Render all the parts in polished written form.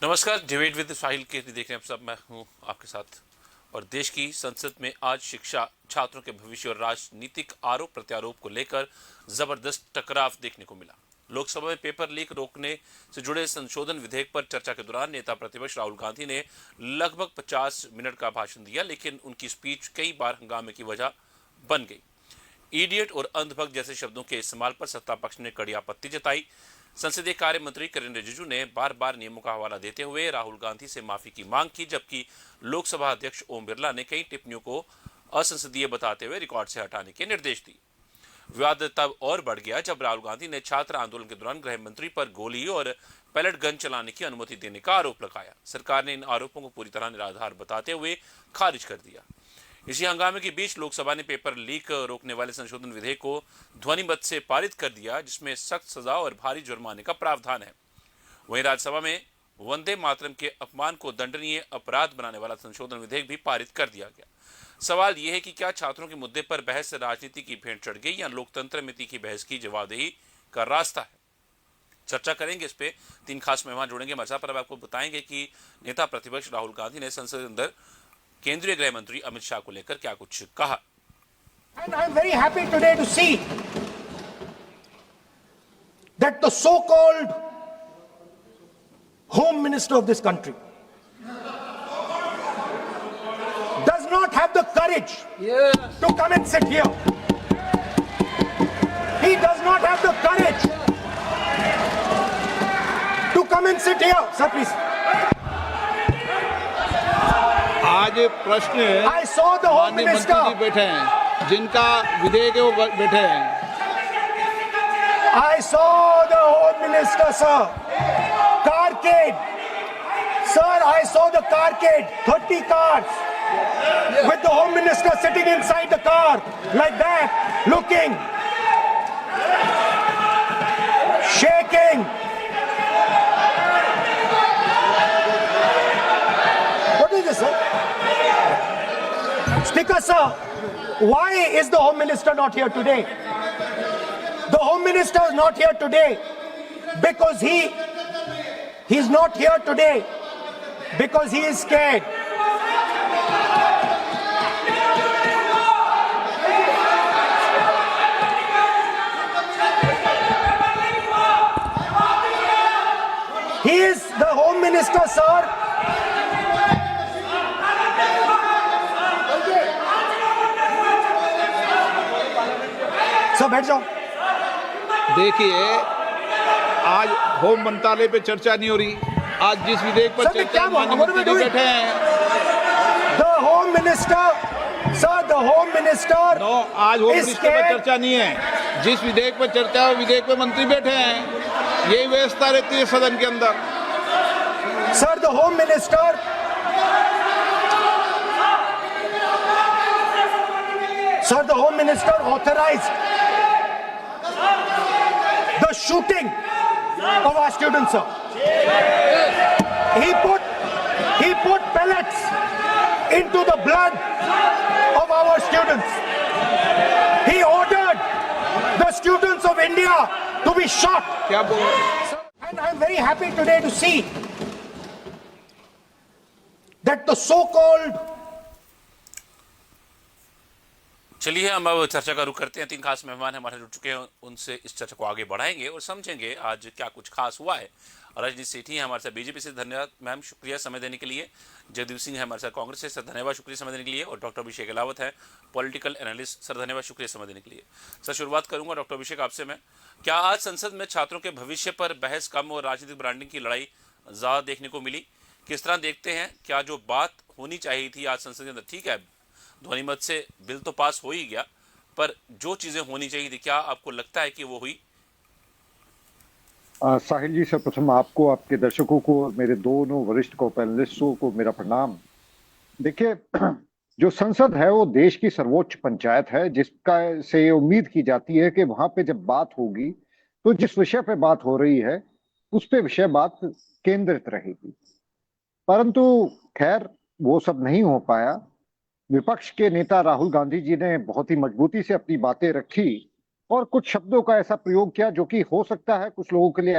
नमस्कार, debate with साहिल के देखने आप सब, मैं हूं आपके साथ। और देश की संसद में आज शिक्षा, छात्रों के भविष्य और राजनीतिक आरोप प्रत्यारोप को लेकर जबरदस्त टकराव देखने को मिला। लोकसभा में पेपर लीक रोकने से जुड़े संशोधन विधेयक पर चर्चा के दौरान नेता प्रतिपक्ष राहुल गांधी ने लगभग 50 मिनट का भाषण दिया, लेकिन उनकी स्पीच कई बार हंगामे की वजह बन गई। इडियट और अंधभक्त जैसे शब्दों के इस्तेमाल पर सत्ता पक्ष ने कड़ी आपत्ति जताई। संसदीय कार्य मंत्री किरेन रिजिजू ने बार बार नियमों का हवाला देते हुए राहुल गांधी से माफी की मांग की, जबकि लोकसभा अध्यक्ष ओम बिरला ने कई टिप्पणियों को असंसदीय बताते हुए रिकॉर्ड से हटाने के निर्देश दिए। विवाद तब और बढ़ गया जब राहुल गांधी ने छात्र आंदोलन के दौरान गृह मंत्री पर गोली और पैलेट गन चलाने की अनुमति देने का आरोप लगाया। सरकार ने इन आरोपों को पूरी तरह निराधार बताते हुए खारिज कर दिया। इसी हंगामे के बीच लोकसभा ने पेपर लीक रोकने वाले संशोधन विधेयक को ध्वनिमत से पारित कर दिया, जिसमें सख्त सजा और भारी जुर्माने का प्रावधान है। वहीं राज्यसभा में वंदे मातरम के अपमान को दंडनीय अपराध बनाने वाला संशोधन विधेयक भी पारित कर दिया गया। सवाल यह है कि क्या छात्रों के मुद्दे पर बहस राजनीति की भेंट चढ़ गई या लोकतंत्र में तीखी बहस की जवाबदेही का रास्ता है। चर्चा करेंगे इस पे। 3 खास मेहमान जुड़ेंगे हमारे साथ, पर अब आपको बताएंगे कि नेता प्रतिपक्ष राहुल गांधी ने संसद के अंदर केंद्रीय गृह मंत्री अमित शाह को लेकर क्या कुछ कहा। And I'm very happy today to see that the so-called Home Minister of this country does not have the courage to come and sit here. He does not have the courage to come and sit here. Sir, please. आज प्रश्न I saw the Home माननीय Minister. मंत्री जी बैठे हैं, जिनका विधेयक है वो बैठे हैं। I saw the Home Minister, sir. Carcade. Sir, I saw the carcade. 30 cars. With the Home Minister sitting inside the car. Like that. Looking. Shaking. What is this, sir? Speaker, sir. Why is the Home Minister not here today? The Home Minister is not here today because he's not here today because he is scared. He is the Home Minister, sir. Sir बैठ जाओ। देखिए, आज home मंत्रालय पे चर्चा नहीं हो रही। आज जिस विधेयक पर चर्चा माननीय मंत्री जी बैठे हैं। The Home Minister, sir, the Home Minister. No, आज होम मिनिस्टर पर चर्चा नहीं है। जिस विधेयक पर चर्चा है, विधेयक पे मंत्री बैठे हैं। यही व्यवस्था रहती है सदन के अंदर। Sir, the Home Minister. Sir, the Home Minister authorized the shooting of our students, sir. He put pellets into the blood of our students. He ordered the students of India to be shot. क्या बोल रहे हैं? And I'm very happy today to see that the so-called चलिए हम अब चर्चा का रुख करते हैं। 3 खास मेहमान हमारे जुड़ चुके हैं, उनसे इस चर्चा को आगे बढ़ाएंगे और समझेंगे आज क्या कुछ खास हुआ है। रजनी सेठी है हमारे साथ बीजेपी से, धन्यवाद मैम, शुक्रिया समय देने के लिए। जगदीप सिंह है हमारे साथ कांग्रेस से, सर धन्यवाद, शुक्रिया समय देने के लिए। और डॉक्टर अभिषेक अलावत है पॉलिटिकल एनालिस्ट, सर धन्यवाद, शुक्रिया समय देने के लिए। सर शुरुआत करूंगा डॉक्टर अभिषेक आपसे मैं, क्या आज संसद में छात्रों के भविष्य पर बहस कम और राजनीतिक ब्रांडिंग की लड़ाई ज्यादा देखने को मिली? किस तरह देखते हैं, क्या जो बात होनी चाहिए थी आज संसद के अंदर, ठीक है ध्वनिमत से बिल तो पास हो ही गया, पर जो चीजें होनी चाहिए थी क्या आपको लगता है कि वो हुई? साहिल जी, सर्वप्रथम आपको, आपके दर्शकों को, मेरे दोनों वरिष्ठ को पैनलिस्टों को मेरा प्रणाम। देखिए, जो संसद है वो देश की सर्वोच्च पंचायत है, जिसका से उम्मीद की जाती है कि वहां पे जब बात होगी तो जिस विषय पे बात हो रही है उस पे विषय बात केंद्रित रहेगी। परंतु खैर वो सब नहीं हो पाया। विपक्ष के नेता राहुल गांधी जी ने बहुत ही मजबूती से अपनी बातें रखी और कुछ शब्दों का ऐसा प्रयोग किया जो कि हो सकता है कुछ लोगों के लिए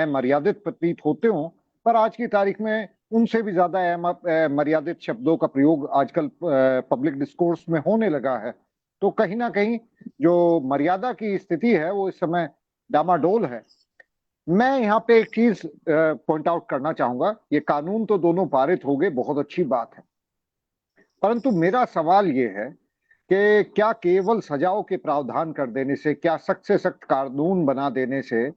अमर्यादित प्रतीत होते हों, पर आज की तारीख में उनसे भी ज्यादा मर्यादित शब्दों का प्रयोग आजकल पब्लिक डिस्कोर्स में होने लगा है। तो कहीं ना कहीं जो मर्यादा की स्थिति है वो इस समय डामाडोल है। मैं यहाँ पे एक चीज पॉइंट आउट करना चाहूंगा, ये कानून तो दोनों पारित हो गए, बहुत अच्छी बात है, परंतु मेरा सवाल ये है कि क्या केवल सजाओं के प्रावधान कर देने से, क्या सख्त से सख्त कानून बना देने से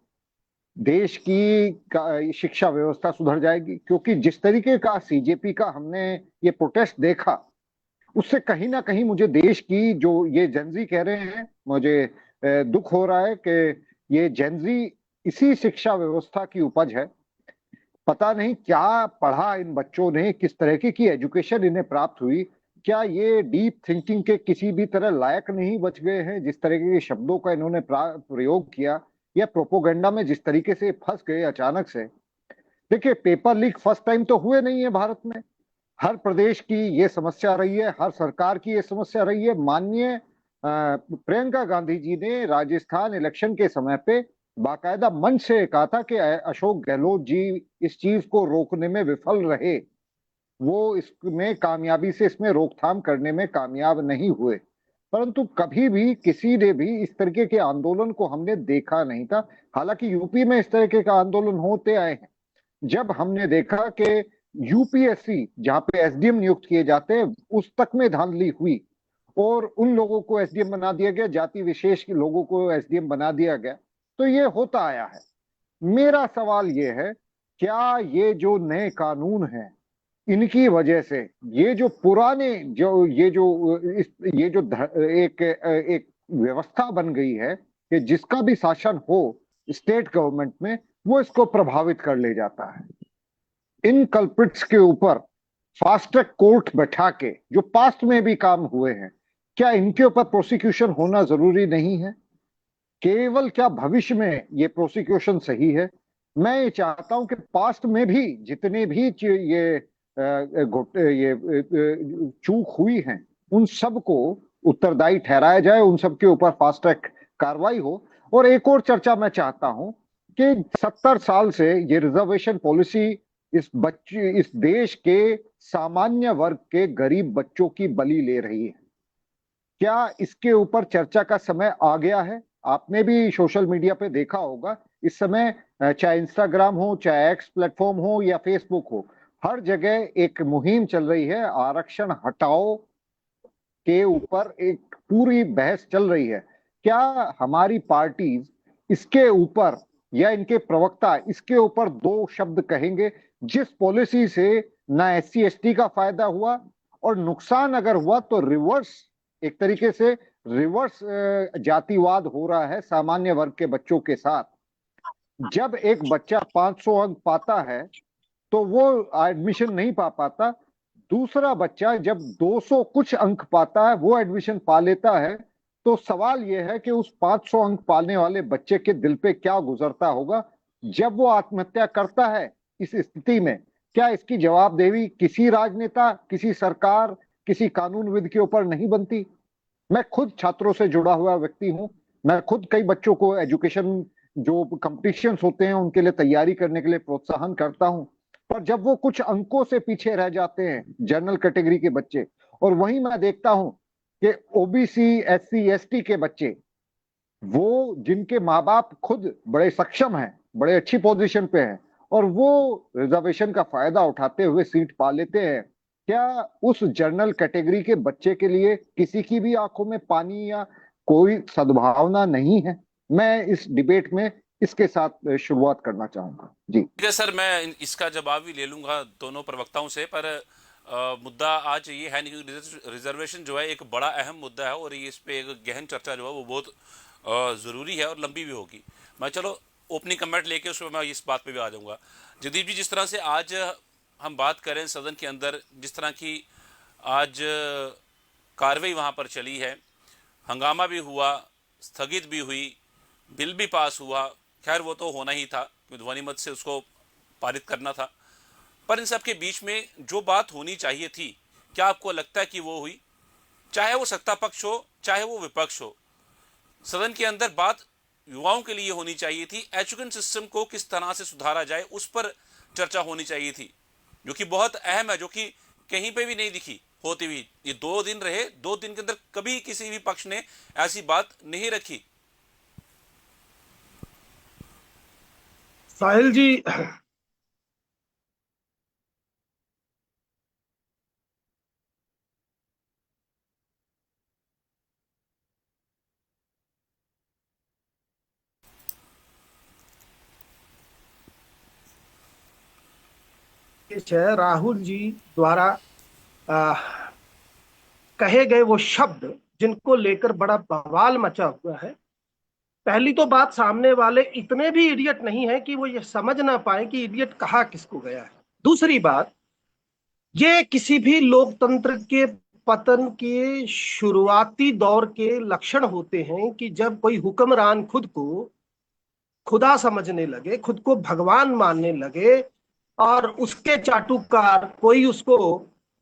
देश की शिक्षा व्यवस्था सुधर जाएगी? क्योंकि जिस तरीके का सीजेपी का हमने ये प्रोटेस्ट देखा, उससे कहीं ना कहीं मुझे देश की, जो ये जेनजी कह रहे हैं, मुझे दुख हो रहा है कि ये जेनजी इसी शिक्षा व्यवस्था की उपज है। पता नहीं क्या पढ़ा इन बच्चों ने, किस तरह की एजुकेशन इन्हें प्राप्त हुई, क्या ये डीप थिंकिंग के किसी भी तरह लायक नहीं बच गए हैं? जिस तरह के शब्दों का इन्होंने प्रयोग किया, या प्रोपोगंडा में जिस तरीके से फंस गए अचानक से। देखिए, पेपर लीक फर्स्ट टाइम तो हुए नहीं है भारत में, हर प्रदेश की ये समस्या रही है, हर सरकार की ये समस्या रही है। माननीय प्रियंका गांधी जी ने राजस्थान इलेक्शन के समय पे बाकायदा मंच से कहा था कि अशोक गहलोत जी इस चीज को रोकने में विफल रहे, वो इसमें कामयाबी से इसमें रोकथाम करने में कामयाब नहीं हुए। परंतु कभी भी किसी ने भी इस तरीके के आंदोलन को हमने देखा नहीं था। हालांकि यूपी में इस तरीके का आंदोलन होते आए हैं। जब हमने देखा कि यूपीएससी, जहां पे एसडीएम नियुक्त किए जाते हैं, उस तक में धांधली हुई और उन लोगों को एसडीएम बना दिया गया, जाति विशेष के लोगों को एसडीएम बना दिया गया, तो ये होता आया है। मेरा सवाल ये है, क्या ये जो नए कानून हैं, इनकी वजह से ये जो पुराने एक व्यवस्था बन गई है कि जिसका भी शासन हो स्टेट गवर्नमेंट में, वो इसको प्रभावित कर ले जाता है। इन कल्प्रिट्स के ऊपर फास्ट ट्रैक कोर्ट बैठा के, जो पास्ट में भी काम हुए हैं, क्या इनके ऊपर प्रोसिक्यूशन होना जरूरी नहीं है? केवल क्या भविष्य में ये प्रोसिक्यूशन सही है? मैं ये चाहता हूं कि पास्ट में भी जितने भी ये चूक हुई हैं, उन सब को उत्तरदायी ठहराया जाए, उन सब के ऊपर फास्ट ट्रैक कार्रवाई हो। और एक और चर्चा मैं चाहता हूं कि 70 साल से ये रिजर्वेशन पॉलिसी इस देश के सामान्य वर्ग के गरीब बच्चों की बलि ले रही है। क्या इसके ऊपर चर्चा का समय आ गया है? आपने भी सोशल मीडिया पे देखा होगा, इस समय चाहे इंस्टाग्राम हो, चाहे एक्स प्लेटफॉर्म हो या फेसबुक हो, हर जगह एक मुहिम चल रही है, आरक्षण हटाओ के ऊपर एक पूरी बहस चल रही है। क्या हमारी पार्टीज इसके ऊपर, या इनके प्रवक्ता इसके ऊपर दो शब्द कहेंगे? जिस पॉलिसी से ना एससी एसटी का फायदा हुआ, और नुकसान अगर हुआ तो रिवर्स, एक तरीके से रिवर्स जातिवाद हो रहा है सामान्य वर्ग के बच्चों के साथ। जब एक बच्चा 500 अंक पाता है तो वो एडमिशन नहीं पा पाता, दूसरा बच्चा जब 200 कुछ अंक पाता है वो एडमिशन पा लेता है। तो सवाल यह है कि उस 500 अंक पाने वाले बच्चे के दिल पे क्या गुजरता होगा जब वो आत्महत्या करता है? इस स्थिति में क्या इसकी जवाबदेही किसी राजनेता, किसी सरकार, किसी कानूनविद के ऊपर नहीं बनती? मैं खुद छात्रों से जुड़ा हुआ व्यक्ति हूं, मैं खुद कई बच्चों को एजुकेशन जो कंपटीशंस होते हैं उनके लिए तैयारी करने के लिए प्रोत्साहन करता हूं, पर जब वो कुछ अंकों से पीछे रह जाते हैं जनरल कैटेगरी के बच्चे, और वहीं मैं देखता हूं कि ओबीसी, एससी, एसटी के बच्चे, वो जिनके माँ बाप खुद बड़े सक्षम हैं, बड़े अच्छी पोजीशन पे हैं, और वो रिजर्वेशन का फायदा उठाते हुए सीट पा लेते हैं, क्या उस जनरल कैटेगरी के बच्चे के लिए किसी की भी आंखों में पानी या कोई सद्भावना नहीं है? मैं इस डिबेट में इसके साथ शुरुआत करना चाहूंगा। जी ठीक है सर, मैं इसका जवाब भी ले लूंगा दोनों प्रवक्ताओं से, पर मुद्दा आज ये है नहीं कि रिजर्वेशन जो है एक बड़ा अहम मुद्दा है और इस पे एक गहन चर्चा जो है वो बहुत ज़रूरी है और लंबी भी होगी। मैं चलो ओपनिंग कमेंट लेके उसमें मैं इस बात पे भी आ जाऊंगा। जगदीप जी, जिस तरह से आज हम बात करें सदन के अंदर, जिस तरह की आज कार्रवाई वहाँ पर चली है, हंगामा भी हुआ, स्थगित भी हुई, बिल भी पास हुआ, खैर वो तो होना ही था, ध्वनि मत से उसको पारित करना था, पर इन सब के बीच में जो बात होनी चाहिए थी, क्या आपको लगता है कि वो हुई? चाहे वो सत्ता पक्ष हो, चाहे वो विपक्ष हो, सदन के अंदर बात युवाओं के लिए होनी चाहिए थी। एजुकेशन सिस्टम को किस तरह से सुधारा जाए, उस पर चर्चा होनी चाहिए थी, जो कि बहुत अहम है, जो कि कहीं पे भी नहीं दिखी होती हुई। ये 2 दिन रहे, 2 दिन के अंदर कभी किसी भी पक्ष ने ऐसी बात नहीं रखी। साहिल जी, है राहुल जी द्वारा आ, कहे गए वो शब्द जिनको लेकर बड़ा बवाल मचा हुआ है। पहली तो बात, सामने वाले इतने भी इडियट नहीं है कि वो ये समझ ना पाए कि इडियट कहा किसको गया है। दूसरी बात, ये किसी भी लोकतंत्र के पतन के शुरुआती दौर के लक्षण होते हैं कि जब कोई हुक्मरान खुद को खुदा समझने लगे, खुद को भगवान मानने लगे, और उसके चाटुकार कोई उसको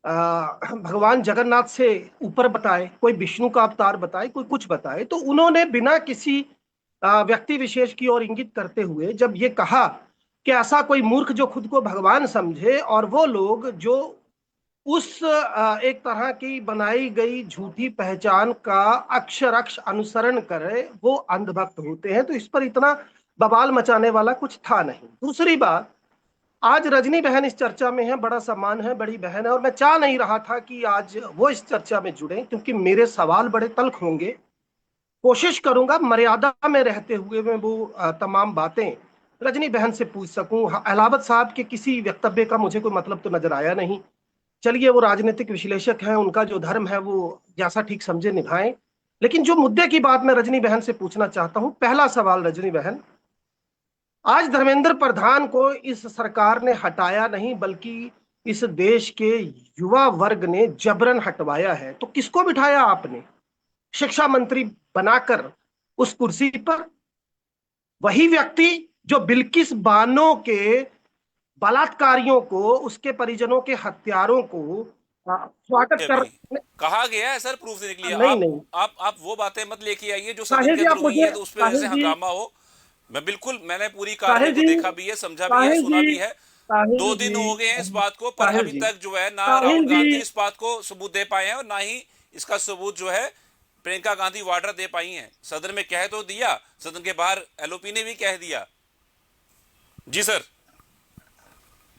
भगवान जगन्नाथ से ऊपर बताए, कोई विष्णु का अवतार बताए, कोई कुछ बताए, तो उन्होंने बिना किसी व्यक्ति विशेष की ओर इंगित करते हुए जब ये कहा कि ऐसा कोई मूर्ख जो खुद को भगवान समझे और वो लोग जो उस एक तरह की बनाई गई झूठी पहचान का अक्षर अनुसरण करे, वो अंधभक्त होते हैं, तो इस पर इतना बवाल मचाने वाला कुछ था नहीं। दूसरी बात, आज रजनी बहन इस चर्चा में है, बड़ा सम्मान है, बड़ी बहन है, और मैं चाह नहीं रहा था कि आज वो इस चर्चा में जुड़े, क्योंकि मेरे सवाल बड़े तल्ख होंगे। कोशिश करूंगा मर्यादा में रहते हुए मैं वो तमाम बातें रजनी बहन से पूछ सकूं। अलावत साहब के किसी वक्तव्य का मुझे कोई मतलब तो नजर आया नहीं। चलिए, वो राजनीतिक विश्लेषक हैं, उनका जो धर्म है वो जैसा ठीक समझे निभाएं। लेकिन जो मुद्दे की बात मैं रजनी बहन से पूछना चाहता हूं, पहला सवाल रजनी बहन, आज धर्मेंद्र प्रधान को इस सरकार ने हटाया नहीं, बल्कि इस देश के युवा वर्ग ने जबरन हटवाया है। तो किसको बिठाया आपने शिक्षा मंत्री बनाकर उस कुर्सी पर? वही व्यक्ति जो बिल्किस बानो के बलात्कारियों को, उसके परिजनों के हत्यारों को स्वागत कर कहा गया है सर, प्रूफ देने के लिए। नहीं, आप वो बातें मत लेके आइए जो साहिल सदन के जी, आप अंदर हुई मुझे है तो उस पर जैसे साहिल जी, हंगामा हो। मैंने पूरी साहिल कार्रवाई को जी, देखा भी है, समझा भी है, साहिल सुना जी, भी है। साहिल 2 दिन जी, हो गए हैं इस बात को, पर साहिल अभी जी, तक जो है ना साहिल राहुल गांधी जी, इस बात को सबूत दे पाए हैं और ना ही इसका सबूत जो है प्रियंका गांधी वाड्रा दे पाई हैं। सदन में कह तो दिया, सदन के बाहर एलओपी ने भी कह दिया। जी सर।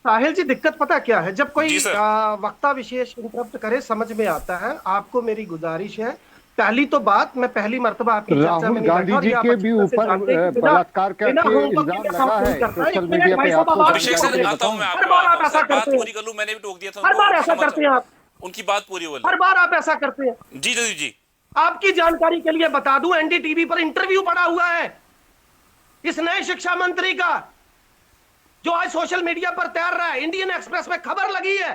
साहिल जी, दिक्कत पता क्या है, जब कोई जी सर। वक्ता विशेष इंटरप्ट करे समझ में आता है। आपको मेरी गुजारिश है, पहली तो बात, मैं पहली मर्तबा आपकी चर्चा में राहुल नहीं गांधी बैठा और जी ये आप के अच्छी भी तरह से ऊपर जानते हैं कि बलात्कार का बिना होम को इल्जाम किसी लगा काम है नहीं करता है। सोशल एक मिनट मीडिया भाई पे। साहब, आपको अब आप अभिषेक सर क्या आता हूं मैं हर आपके बार पास, आप ऐसा सर बात करते हैं, पूरी कर लूं। मैंने भी टोक दिया था हर उनको, बार ऐसा क्षमा करते हैं आप, उनकी बात पूरी हो हर बार आप ऐसा करते हैं। जी जी जी। आपकी जानकारी के लिए बता दूं, एनडीटीवी पर इंटरव्यू पड़ा हुआ है इस नए शिक्षा मंत्री का, जो आज सोशल मीडिया पर तैर रहा है। इंडियन एक्सप्रेस में खबर लगी है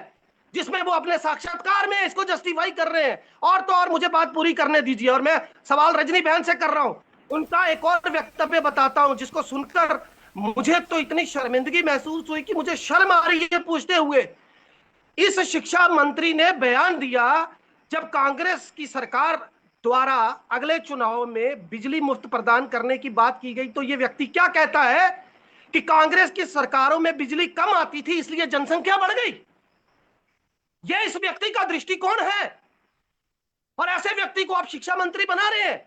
जिसमें वो अपने साक्षात्कार में इसको जस्टिफाई कर रहे हैं। और तो और मुझे बात पूरी करने दीजिए, और मैं सवाल रजनी बहन से कर रहा हूं। उनका एक और वक्तव्य बताता हूं जिसको सुनकर मुझे तो इतनी शर्मिंदगी महसूस हुई कि मुझे शर्म आ रही है पूछते हुए। इस शिक्षा मंत्री ने बयान दिया जब कांग्रेस की सरकार द्वारा अगले चुनाव में बिजली मुफ्त प्रदान करने की बात की गई, तो यह व्यक्ति क्या कहता है कि कांग्रेस की सरकारों में बिजली कम आती थी इसलिए जनसंख्या बढ़ गई। यह इस व्यक्ति का दृष्टिकोण है, और ऐसे व्यक्ति को आप शिक्षा मंत्री बना रहे हैं।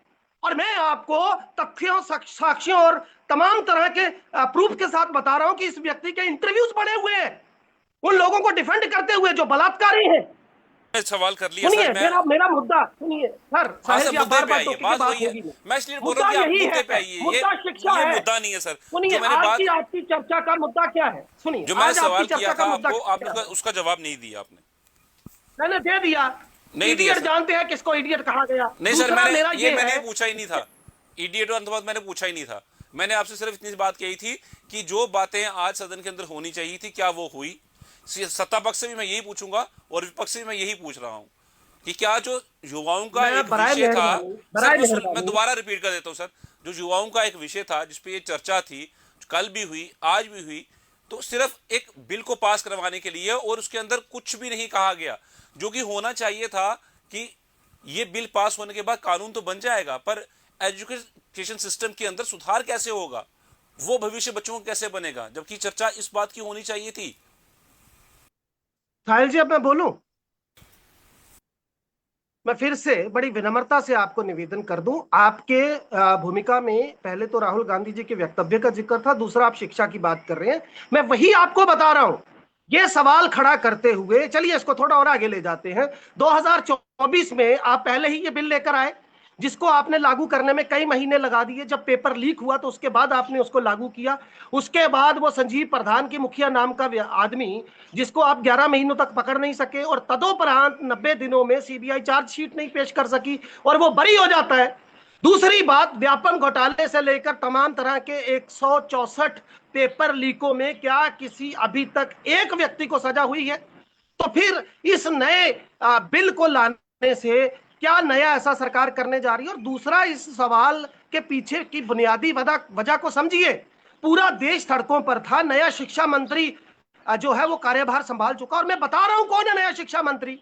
और मैं आपको तथ्यों, साक्ष्यों और तमाम तरह के प्रूफ के साथ बता रहा हूं कि इस व्यक्ति के इंटरव्यूज बने हुए हैं उन लोगों को डिफेंड करते हुए जो बलात्कारी हैं। सवाल कर लिया सुनिए, सर। मेरा मुद्दा सुनिए सर। साहिल जी, मुद्दे बार पे बार आइए, टोकी बात बात वही होगी है। मैं इसलिए बोल रहा हूं कि आप मुद्दे पे आइए। मुद्दा शिक्षा ये है, मुद्दा नहीं है सर। सुनिए, जो मैंने बात, आपकी चर्चा का मुद्दा क्या है? सुनिए, जो मैंने सवाल किया था मुद्दा आपको, क्या आपने है? उसका जवाब नहीं दिया आपने। मैंने दे दिया। नहीं दिया इडियट सर। जानते हैं किसको इडियट कहा गया? नहीं सर, दूसरा मेरा मैंने है, पूछा ही नहीं था। इडियट और अंधवाद मैंने पूछा ही नहीं था। मैंने आपसे सिर्फ इतनी बात कही थी कि जो बातें आज सदन के अंदर होनी चाहिए थी क्या वो हुई। सत्ता पक्ष से भी मैं यही पूछूंगा और विपक्ष से भी मैं यही पूछ रहा हूं कि क्या जो युवाओं का एक विषय था, मैं दोबारा रिपीट कर देता हूं सर, जो युवाओं का एक विषय था जिसपे ये चर्चा थी, कल भी हुई, आज भी हुई, तो सिर्फ एक बिल को पास करवाने के लिए, और उसके अंदर कुछ भी नहीं कहा गया। जो कि होना चाहिए था कि ये बिल पास होने के बाद कानून तो बन जाएगा, पर एजुकेशन सिस्टम के अंदर सुधार कैसे होगा वो भविष्य बच्चों को कैसे बनेगा, जबकि चर्चा इस बात की होनी चाहिए थी। साहिल जी, अब मैं बोलूं? मैं फिर से बड़ी विनम्रता से आपको निवेदन कर दूं, आपके भूमिका में पहले तो राहुल गांधी जी के वक्तव्य का जिक्र था, दूसरा आप शिक्षा की बात कर रहे हैं। मैं वही आपको बता रहा हूं, ये सवाल खड़ा करते हुए चलिए इसको थोड़ा और आगे ले जाते हैं। 2024 में आप पहले ही ये बिल लेकर आए, जिसको आपने लागू करने में कई महीने लगा दिए। जब पेपर लीक हुआ तो उसके बाद आपने उसको लागू किया। उसके बाद वो संजीव प्रधान की मुखिया नाम का आदमी, जिसको आप 11 महीनों तक पकड़ नहीं सके और तदोपरांत 90 दिनों में सीबीआई चार्जशीट नहीं पेश कर सकी और वो बरी हो जाता है। दूसरी बात, व्यापम घोटाले से लेकर तमाम तरह के 164 पेपर लीकों में क्या किसी अभी तक एक व्यक्ति को सजा हुई है? तो फिर इस नए बिल को लाने से क्या नया ऐसा सरकार करने जा रही है? और दूसरा, इस सवाल के पीछे की बुनियादी वजह को समझिए। पूरा देश सड़कों पर था, नया शिक्षा मंत्री जो है वो कार्यभार संभाल चुका, और मैं बता रहा हूं कौन है नया शिक्षा मंत्री।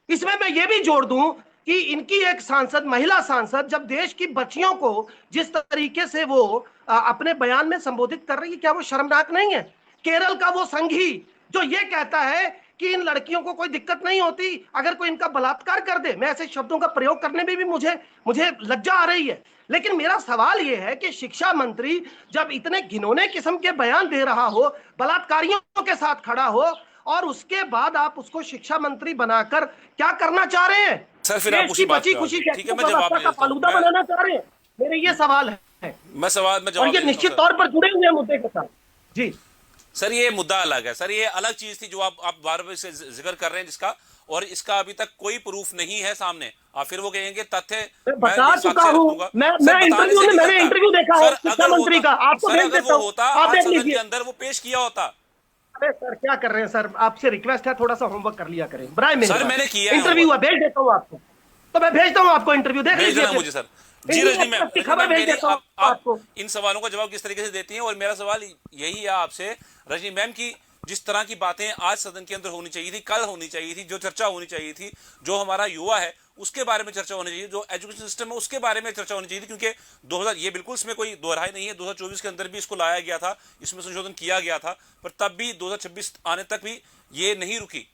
इसमें मैं ये भी जोड़ दूं कि इनकी एक सांसद, महिला सांसद, जब देश की बच्चियों को जिस तरीके से वो अपने बयान में संबोधित कर रही है, क्या वो शर्मनाक नहीं है? केरल का वो संघी जो ये कहता है कि इन लड़कियों को कोई दिक्कत नहीं होती अगर कोई इनका बलात्कार कर दे। मैं ऐसे शब्दों का प्रयोग करने में भी मुझे लज्जा आ रही है। लेकिन मेरा सवाल यह है कि शिक्षा मंत्री जब इतने घिनौने किस्म के बयान दे रहा हो, बलात्कारियों के साथ खड़ा हो, और उसके बाद आप उसको शिक्षा मंत्री बनाकर क्या करना चाह रहे हैं? सर फिर आप उसी बात बची पे खुशी आओगे। ठीक है, मैं जवाब का फालूदा बनाना चाह रहे हैं? मेरे ये सवाल है, मैं जवाब और ये निश्चित तौर पर जुड़े हुए मुद्दे के साथ। जी सर, ये मुद्दा अलग है सर, ये अलग चीज थी जो आप बार बार से जिक्र कर रहे हैं, जिसका और इसका अभी तक कोई प्रूफ नहीं है सामने। आप फिर वो कहेंगे तथ्य मैं बता चुका हूं। मैं इंटरव्यू में, मैंने इंटरव्यू देखा है शिक्षा मंत्री का, आपको भेज देता हूं, आप देख लीजिए। के अंदर वो पेश किया होता। अरे सर क्या कर रहे हैं सर, आपसे रिक्वेस्ट है थोड़ा सा होमवर्क कर लिया करें ब्राय। सर मैंने किया है, इंटरव्यू है, भेज देता हूं आपको, तो मैं भेजता हूं आपको इंटरव्यू, देख लीजिए मुझे सर। जी रजनी मैम, खबर भेज देता हूं आपको। इन सवालों का जवाब किस तरीके से देती हैं, और मेरा सवाल यही है आपसे रजनी मैम की, जिस तरह की बातें आज सदन के अंदर होनी चाहिए थी, कल होनी चाहिए थी, जो चर्चा होनी चाहिए थी, जो हमारा युवा है उसके बारे में चर्चा होनी चाहिए, जो एजुकेशन सिस्टम है उसके बारे में चर्चा होनी चाहिए थी, क्योंकि 2000 ये बिल्कुल इसमें कोई दोहराई नहीं है, 2024 के अंदर भी इसको लाया गया था, इसमें संशोधन किया गया था, पर तब भी 2026 आने तक भी ये नहीं रुकी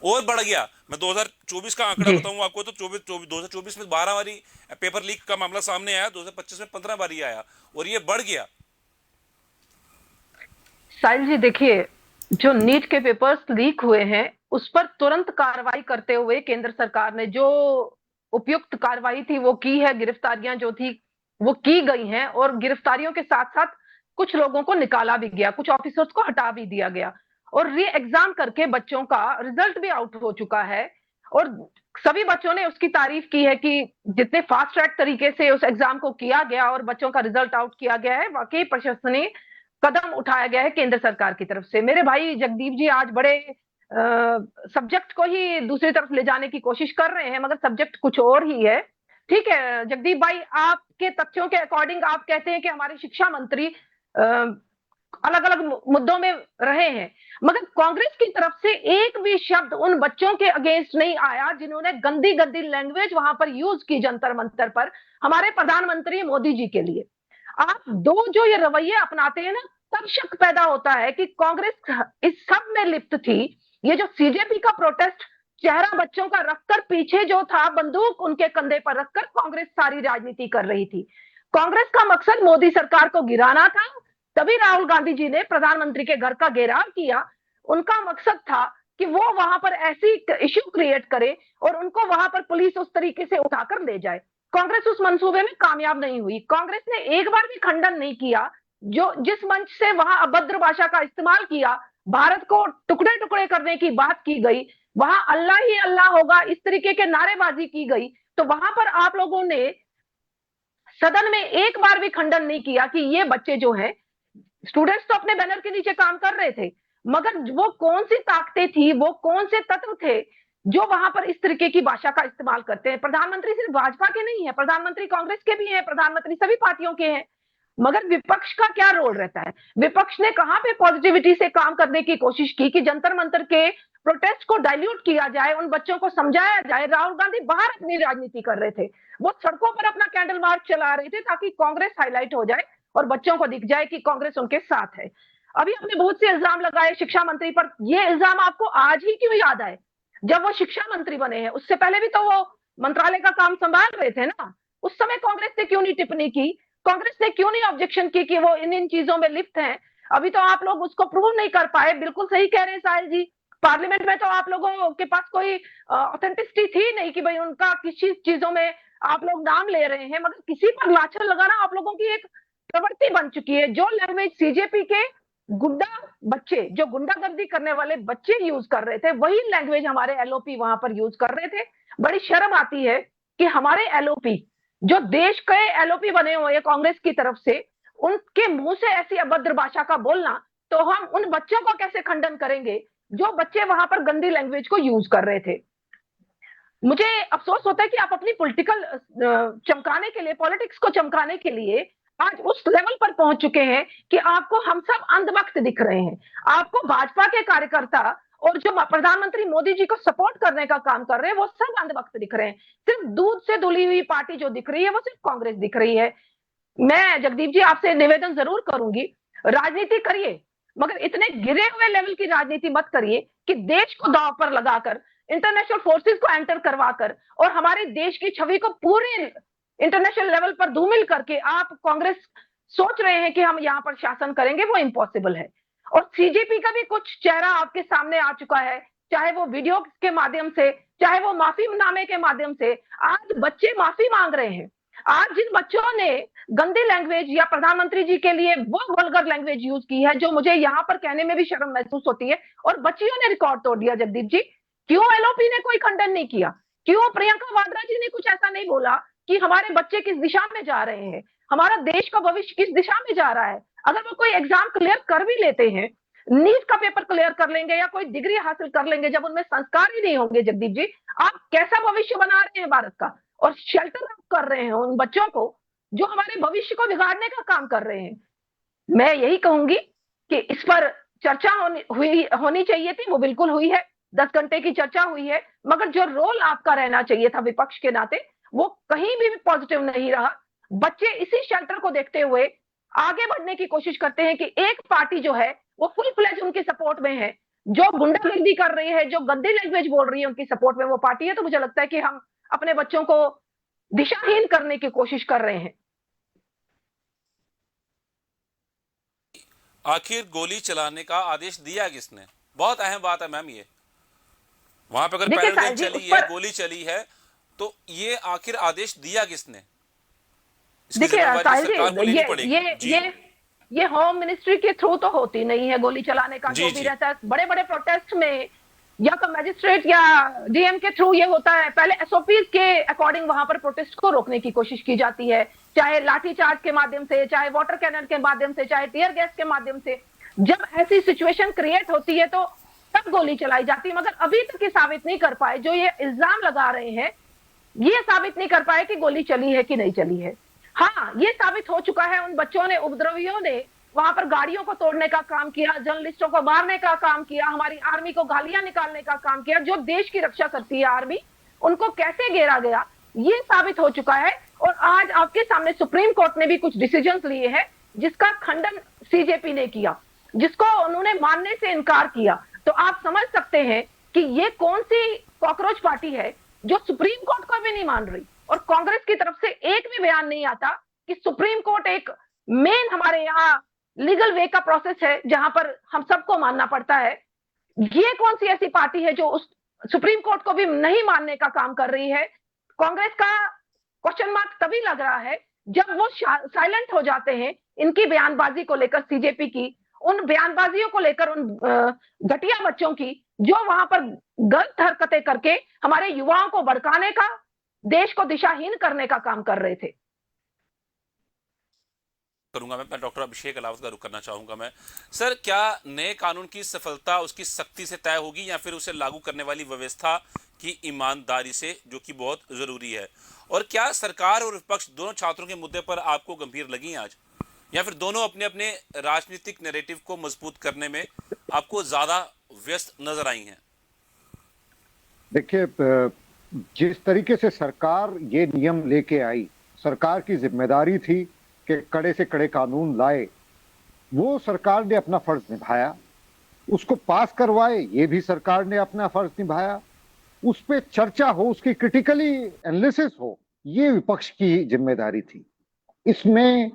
और बढ़ गया। मैं 2024 का आंकड़ा बताऊं आपको तो 2024 में 12 बारी पेपर लीक का मामला सामने आया, 2025 में 15 बारी आया और ये बढ़ गया। साहिल जी देखिए, जो नीट के पेपर्स लीक हुए हैं उस पर तुरंत कार्रवाई करते हुए केंद्र सरकार ने जो उपयुक्त कार्रवाई थी वो की है, गिरफ्तारियां जो थी वो की गई हैं, और गिरफ्तारियों के साथ साथ कुछ लोगों को निकाला भी गया, कुछ ऑफिसर्स को हटा भी दिया गया, और री एग्जाम करके बच्चों का रिजल्ट भी आउट हो चुका है। और सभी बच्चों ने उसकी तारीफ की है कि जितने फास्ट ट्रैक तरीके से उस एग्जाम को किया गया और बच्चों का रिजल्ट आउट किया गया है, वाकई प्रशंसनीय कदम उठाया गया है केंद्र सरकार की तरफ से। मेरे भाई जगदीप जी आज बड़े सब्जेक्ट को ही दूसरी तरफ ले जाने की कोशिश कर रहे हैं, मगर सब्जेक्ट कुछ और ही है। ठीक है जगदीप भाई, आपके तथ्यों के अकॉर्डिंग आप कहते हैं कि हमारे शिक्षा मंत्री अलग अलग मुद्दों में रहे हैं, मगर कांग्रेस की तरफ से एक भी शब्द उन बच्चों के अगेंस्ट नहीं आया जिन्होंने गंदी गंदी लैंग्वेज वहां पर यूज की जंतर मंतर पर हमारे प्रधानमंत्री मोदी जी के लिए। आप दो जो ये रवैये अपनाते हैं ना, तब शक पैदा होता है कि कांग्रेस इस सब में लिप्त थी। ये जो सीजेपी का प्रोटेस्ट, चेहरा बच्चों का रखकर पीछे जो था बंदूक उनके कंधे पर रखकर कांग्रेस सारी राजनीति कर रही थी। कांग्रेस का मकसद मोदी सरकार को गिराना था, तभी राहुल गांधी जी ने प्रधानमंत्री के घर का घेराव किया। उनका मकसद था कि वो वहां पर ऐसी इश्यू क्रिएट करे और उनको वहां पर पुलिस उस तरीके से उठाकर ले जाए। कांग्रेस उस मंसूबे में कामयाब नहीं हुई। कांग्रेस ने एक बार भी खंडन नहीं किया, जो जिस मंच से वहां अभद्र भाषा का इस्तेमाल किया, भारत को टुकड़े टुकड़े करने की बात की गई, वहां अल्लाह ही अल्लाह होगा इस तरीके के नारेबाजी की गई, तो वहां पर आप लोगों ने सदन में एक बार भी खंडन नहीं किया कि ये बच्चे जो हैं, स्टूडेंट्स तो अपने बैनर के नीचे काम कर रहे थे, मगर वो कौन सी ताकतें थी, वो कौन से तत्व थे जो वहां पर इस तरीके की भाषा का इस्तेमाल करते हैं। प्रधानमंत्री सिर्फ भाजपा के नहीं है, प्रधानमंत्री कांग्रेस के भी हैं, प्रधानमंत्री सभी पार्टियों के हैं, मगर विपक्ष का क्या रोल रहता है? विपक्ष ने कहां पे पॉजिटिविटी से काम करने की कोशिश की कि जंतर मंतर के प्रोटेस्ट को डाइल्यूट किया जाए, उन बच्चों को समझाया जाए। राहुल गांधी बाहर अपनी राजनीति कर रहे थे, वो सड़कों पर अपना कैंडल मार्च चला रहे थे ताकि कांग्रेस हाईलाइट हो जाए और बच्चों को दिख जाए कि कांग्रेस उनके साथ है। अभी आपने बहुत से इल्जाम लगाए शिक्षा मंत्री पर, ये इल्जाम आपको आज ही क्यों याद आए? जब वो शिक्षा मंत्री बने हैं, उससे पहले भी तो वो मंत्रालय का काम संभाल रहे थे ना। उस समय कांग्रेस ने क्यों नहीं टिप्पणी की? कांग्रेस ने क्यों नहीं ऑब्जेक्शन की कि वो इन इन चीजों में लिप्त हैं? अभी तो आप लोग उसको प्रूव नहीं कर पाए। बिल्कुल सही कह रहे हैं साहिल जी, पार्लियामेंट में तो आप लोगों के पास कोई ऑथेंटिसिटी थी नहीं कि भाई उनका किसी चीजों में आप लोग नाम ले रहे हैं, मगर किसी पर लाछन लगाना आप लोगों की एक प्रवृत्ति बन चुकी है। जो लैंग्वेज सीजेपी के गुंडा बच्चे, जो गुंडागर्दी करने वाले बच्चे यूज कर रहे थे, वही लैंग्वेज हमारे एलओपी वहां पर यूज कर रहे थे। बड़ी शर्म आती है कि हमारे एलओपी, जो देश के एलओपी बने हुए हैं कांग्रेस की तरफ से, उनके मुंह से ऐसी अभद्र भाषा का बोलना, तो हम उन बच्चों का कैसे खंडन करेंगे जो बच्चे वहां पर गंदी लैंग्वेज को यूज कर रहे थे। मुझे अफसोस होता है कि आप अपनी पॉलिटिकल चमकाने के लिए, पॉलिटिक्स को चमकाने के लिए आज उस लेवल पर पहुंच चुके हैं कि आपको हम सब अंधभक्त दिख रहे हैं। आपको भाजपा के कार्यकर्ता और जो प्रधानमंत्री मोदी जी को सपोर्ट करने का काम कर रहे हैं, वो सब अंधभक्त दिख रहे हैं। सिर्फ दूध से धुली हुई पार्टी जो दिख रही है, वो सिर्फ कांग्रेस दिख रही है। मैं जगदीप जी आपसे निवेदन जरूर करूंगी, राजनीति करिए, मगर इतने गिरे हुए लेवल की राजनीति मत करिए कि देश को दांव पर लगाकर, इंटरनेशनल फोर्सेस को एंटर करवाकर और हमारे देश की छवि को पूरे इंटरनेशनल लेवल पर धूमिल करके आप कांग्रेस सोच रहे हैं कि हम यहाँ पर शासन करेंगे, वो इम्पॉसिबल है। और सीजेपी का भी कुछ चेहरा आपके सामने आ चुका है, चाहे वो वीडियो के माध्यम से, चाहे वो माफीनामे के माध्यम से। आज बच्चे माफी मांग रहे हैं। आज जिन बच्चों ने गंदी लैंग्वेज या प्रधानमंत्री जी के लिए वो वल्गर लैंग्वेज यूज की है, जो मुझे यहाँ पर कहने में भी शर्म महसूस होती है, और बच्चियों ने रिकॉर्ड तोड़ दिया। जगदीप जी, क्यों एलओपी ने कोई खंडन नहीं किया? क्यों प्रियंका वाड्रा जी ने कुछ ऐसा नहीं बोला कि हमारे बच्चे किस दिशा में जा रहे हैं, हमारा देश का भविष्य किस दिशा में जा रहा है? अगर वो कोई एग्जाम क्लियर कर भी लेते हैं, नीट का पेपर क्लियर कर लेंगे या कोई डिग्री हासिल कर लेंगे, जब उनमें संस्कार ही नहीं होंगे, जगदीप जी, आप कैसा भविष्य बना रहे हैं भारत का? और शेल्टर कर रहे हैं उन बच्चों को जो हमारे भविष्य को बिगाड़ने का काम कर रहे हैं। मैं यही कहूंगी कि इस पर चर्चा होनी चाहिए थी, वो बिल्कुल हुई है। 10 घंटे की चर्चा हुई है, मगर जो रोल आपका रहना चाहिए था विपक्ष के नाते, वो कहीं भी पॉजिटिव नहीं रहा। बच्चे इसी शेल्टर को देखते हुए आगे बढ़ने की कोशिश करते हैं कि एक पार्टी जो है वो फुल फ्लेज उनके सपोर्ट में है, जो गुंडागर्दी कर रही है, जो गंदी लैंग्वेज बोल रही है, उनकी सपोर्ट में वो पार्टी है। तो मुझे लगता है कि हम अपने बच्चों को दिशाहीन करने की कोशिश कर रहे हैं। आखिर गोली चलाने का आदेश दिया किसने? बहुत अहम बात है मैम। ये वहां पे अगर देखिए पैरेड साहिल जी, चली है, गोली चली है, तो ये आखिर आदेश दिया किसने? इसकी देखिए जिम्मेदारी साहिल सरकार को जी, लेनी पड़ेगी। जी। ये होम मिनिस्ट्री के थ्रू तो होती नहीं है गोली चलाने का। जी, जो भी जी। रहता है बड़े बड़े प्रोटेस्ट में, या तो मैजिस्ट्रेट या डीएम के थ्रू ये होता है। पहले एसओपीज के अकॉर्डिंग वहां पर प्रोटेस्ट को रोकने की कोशिश की जाती है, चाहे लाठीचार्ज के माध्यम से, चाहे वाटर कैनन के माध्यम से, चाहे टीयर गैस के माध्यम से। जब ऐसी सिचुएशन क्रिएट होती है तो तब गोली चलाई जाती है। मगर अभी तक ये साबित नहीं कर पाए, जो ये इल्जाम लगा रहे हैं, ये साबित नहीं कर पाए कि गोली चली है कि नहीं चली है। हाँ, ये साबित हो चुका है, उन बच्चों ने, उपद्रवियों ने वहां पर गाड़ियों को तोड़ने का काम किया, जर्नलिस्टों को मारने का काम किया, हमारी आर्मी को गालियां निकालने का काम किया। जो देश की रक्षा करती है आर्मी, उनको कैसे घेरा गया, ये साबित हो चुका है। और आज आपके सामने सुप्रीम कोर्ट ने भी कुछ डिसीजंस लिए हैं जिसका खंडन सीजेपी ने किया, जिसको उन्होंने मानने से इनकार किया। तो आप समझ सकते हैं कि ये कौन सी कॉकरोच पार्टी है जो सुप्रीम कोर्ट को भी नहीं मान रही। और कांग्रेस की तरफ से एक भी बयान नहीं आता कि सुप्रीम कोर्ट एक मेन हमारे यहाँ लीगल वे का प्रोसेस है जहां पर हम सबको मानना पड़ता है। ये कौन सी ऐसी पार्टी है जो उस सुप्रीम कोर्ट को भी नहीं मानने का काम कर रही है? कांग्रेस का क्वेश्चन मार्क तभी लग रहा है जब वो साइलेंट हो जाते हैं इनकी बयानबाजी को लेकर, सीजेपी की उन बयानबाजियों को लेकर, उन घटिया बच्चों की जो वहां पर गलत हरकतें करके हमारे युवाओं को भड़काने का, देश को दिशाहीन करने का काम कर रहे थे। करूंगा मैं डॉक्टर अभिषेक अलावत का रुख करना चाहूंगा मैं। सर, क्या नए कानून की सफलता उसकी सख्ती से तय होगी या फिर उसे लागू करने वाली व्यवस्था की ईमानदारी से, जो कि बहुत जरूरी है? और क्या सरकार और विपक्ष दोनों छात्रों के मुद्दे पर आपको गंभीर लगी आज, या फिर दोनों अपने अपने राजनीतिक नैरेटिव को मजबूत करने में आपको ज्यादा व्यस्त नजर आई हैं? देखिए, जिस तरीके से सरकार ये नियम लेके आई, सरकार की जिम्मेदारी थी के कड़े से कड़े कानून लाए, वो सरकार ने अपना फर्ज निभाया। उसको पास करवाए, ये भी सरकार ने अपना फर्ज निभाया। उस पे चर्चा हो, उसकी क्रिटिकली एनालिसिस हो, ये विपक्ष की जिम्मेदारी थी। इसमें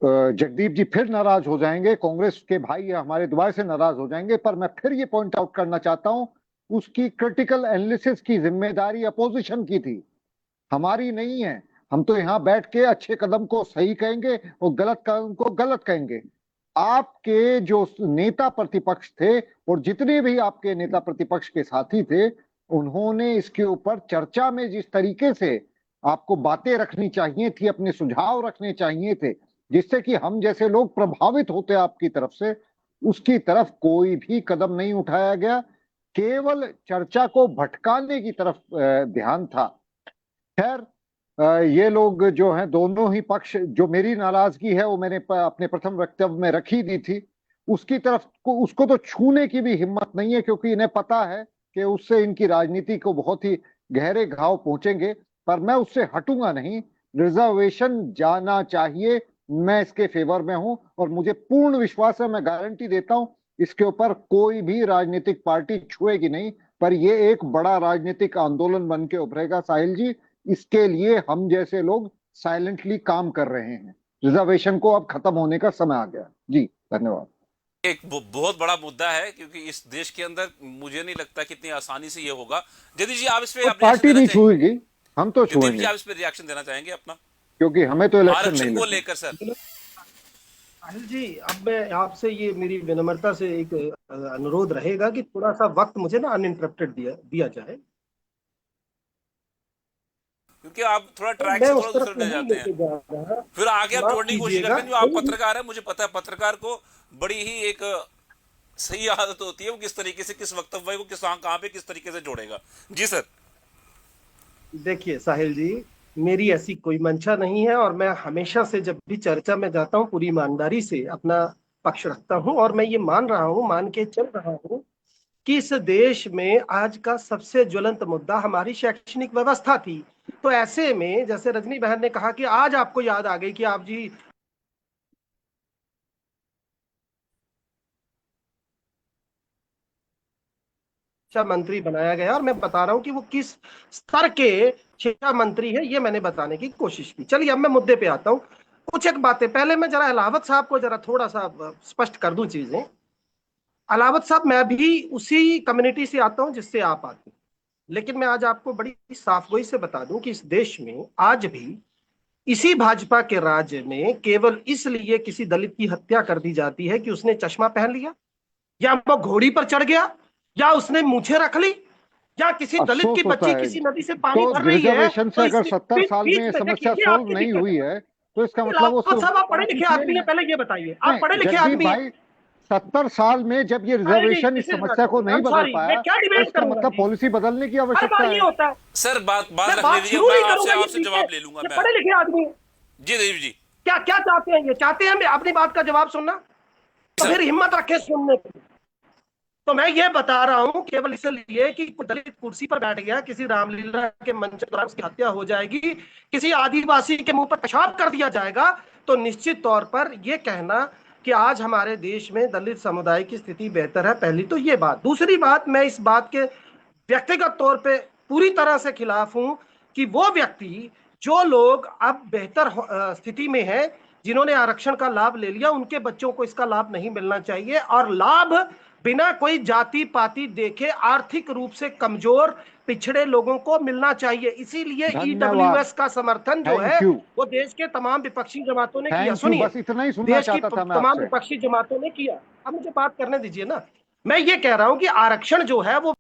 जगदीप जी फिर नाराज हो जाएंगे, कांग्रेस के भाई हमारे दुआर से नाराज हो जाएंगे, पर मैं फिर ये पॉइंट आउट करना चाहता हूं, उसकी क्रिटिकल एनालिसिस की जिम्मेदारी अपोजिशन की थी, हमारी नहीं है। हम तो यहां बैठ के अच्छे कदम को सही कहेंगे और गलत कदम को गलत कहेंगे। आपके जो नेता प्रतिपक्ष थे और जितने भी आपके नेता प्रतिपक्ष के साथी थे, उन्होंने इसके ऊपर चर्चा में जिस तरीके से आपको बातें रखनी चाहिए थी, अपने सुझाव रखने चाहिए थे, जिससे कि हम जैसे लोग प्रभावित होते आपकी तरफ से, उसकी तरफ कोई भी कदम नहीं उठाया गया। केवल चर्चा को भटकाने की तरफ ध्यान था। खैर, ये लोग जो हैं, दोनों ही पक्ष, जो मेरी नाराजगी है वो मैंने अपने प्रथम वक्तव्य में रखी दी थी, उसकी तरफ को, उसको तो छूने की भी हिम्मत नहीं है, क्योंकि इन्हें पता है कि उससे इनकी राजनीति को बहुत ही गहरे घाव पहुंचेंगे। पर मैं उससे हटूंगा नहीं, रिजर्वेशन जाना चाहिए, मैं इसके फेवर में हूं और मुझे पूर्ण विश्वास है, मैं गारंटी देता हूं, इसके ऊपर कोई भी राजनीतिक पार्टी छुएगी नहीं। पर ये एक बड़ा राजनीतिक आंदोलन बन के उभरेगा साहिल जी, इसके लिए हम जैसे लोग साइलेंटली काम कर रहे हैं। रिजर्वेशन को अब खत्म होने का समय आ गया। जी धन्यवाद। एक बहुत बड़ा मुद्दा है, क्योंकि इस देश के अंदर मुझे नहीं लगता कि इतनी आसानी से ये होगा। जगदीप जी, आप इस पे पार्टी नहीं छुएगी, हम तो जगदीप जी, छुएंगे, आप इस पे रिएक्शन देना चाहेंगे अपना, क्योंकि हमें तो इलेक्शन आरक्षण नहीं को लगता। लेकर? सर साहिल जी, अब मैं आपसे, ये मेरी विनम्रता से एक अनुरोध रहेगा कि थोड़ा सा वक्त मुझे ना अनइंटरप्टेड दिया जाए, क्योंकि आप थोड़ा ट्रैक मैं से उस थोड़ा तरफ दूसरे ले नहीं जाते लेके हैं, जा रहा। फिर आगे आप माफ जोड़ने की कोशिश कीजिएगा, करते हैं। जो आप पत्रकार है, मुझे पता है पत्रकार को बड़ी ही एक सही आदत होती है, वो किस तरीके से किस वक्तव्य को किस कहां पे किस तरीके से जोड़ेगा। जी सर। देखिए साहिल जी, मेरी ऐसी कोई मंशा नहीं है, और मैं हमेशा से जब भी चर्चा में जाता हूँ पूरी ईमानदारी से अपना पक्ष रखता हूँ, और मैं ये मान रहा हूँ, मान के चल रहा हूँ कि इस देश में आज का सबसे ज्वलंत मुद्दा हमारी शैक्षणिक व्यवस्था थी। तो ऐसे में, जैसे रजनी बहन ने कहा कि आज आपको याद आ गई कि आप जी शिक्षा मंत्री बनाया गया, और मैं बता रहा हूं कि वो किस स्तर के शिक्षा मंत्री है, ये मैंने बताने की कोशिश की। चलिए अब मैं मुद्दे पे आता हूं। कुछ एक बातें पहले मैं जरा अलावत साहब को जरा थोड़ा सा स्पष्ट कर दूं चीजें। अलावत साहब, मैं भी उसी कम्युनिटी से आता हूं जिससे आप आते हैं, लेकिन मैं आज आपको बड़ी साफगोई से बता दूं कि इस देश में आज भी इसी भाजपा के राज्य में केवल इसलिए किसी दलित की हत्या कर दी जाती है कि उसने चश्मा पहन लिया, या वो घोड़ी पर चढ़ गया, या उसने मूछें रख ली, या किसी दलित अफसोस की होता बच्ची है, किसी नदी से पानी तो भर रही है, रिजर्वेशन से तो अगर इसके 70 साल में ये देखिए, समस्या ये सॉल्व आपकी नहीं दिक्कत हुई है। है, तो इसका मतलब वो लाखों साहब, आप पढ़े लिखे आदमी है, पहले ये बताइए, आप पढ़े लिखे जगदीप आदमी है। भाई, 70 साल में जब ये साहिल जी, रिजर्वेशन इस this is समस्या को not- नहीं I'm बदल sorry, पाया, मैं क्या तो डिबेट इसका करूंगा मतलब जी? पॉलिसी बदलने की हर आवश्यकता बार ये है। होता है। सर बात मैं रख बात लीजिए, शुरू मैं नहीं आपसे करूंगा, ये आपसे जवाब ले लूंगा। ये मैं पढ़े लिखे आदमी है। जी देव जी, क्या क्या चाहते हैं? ये चाहते हैं मैं अपनी बात का जवाब सुनना, तो सर। फिर हिम्मत रखे सुनने की। तो मैं ये बता रहा हूं केवल इसलिए कि दलित कुर्सी पर बैठ गया, किसी रामलीला के मंच पर उसकी हत्या हो जाएगी, किसी आदिवासी के मुंह पर पेशाब कर दिया जाएगा, तो निश्चित तौर पर यह कहना कि आज हमारे देश में दलित समुदाय की स्थिति बेहतर है, पहली तो ये बात। दूसरी बात, मैं इस बात के व्यक्तिगत तौर पे पूरी तरह से खिलाफ हूं कि वो व्यक्ति, जो लोग अब बेहतर स्थिति में हैं, जिन्होंने आरक्षण का लाभ ले लिया, उनके बच्चों को इसका लाभ नहीं मिलना चाहिए, और लाभ बिना कोई जाति पाति देखे आर्थिक रूप से कमजोर पिछड़े लोगों को मिलना चाहिए। इसीलिए ईडब्ल्यूएस का समर्थन जो है वो देश के तमाम विपक्षी जमातों ने किया। सुनिए, बस इतना ही सुनना देश की चाहता था मैं तमाम आपसे। विपक्षी जमातों ने किया। अब मुझे बात करने दीजिए ना। मैं ये कह रहा हूं कि आरक्षण जो है वो,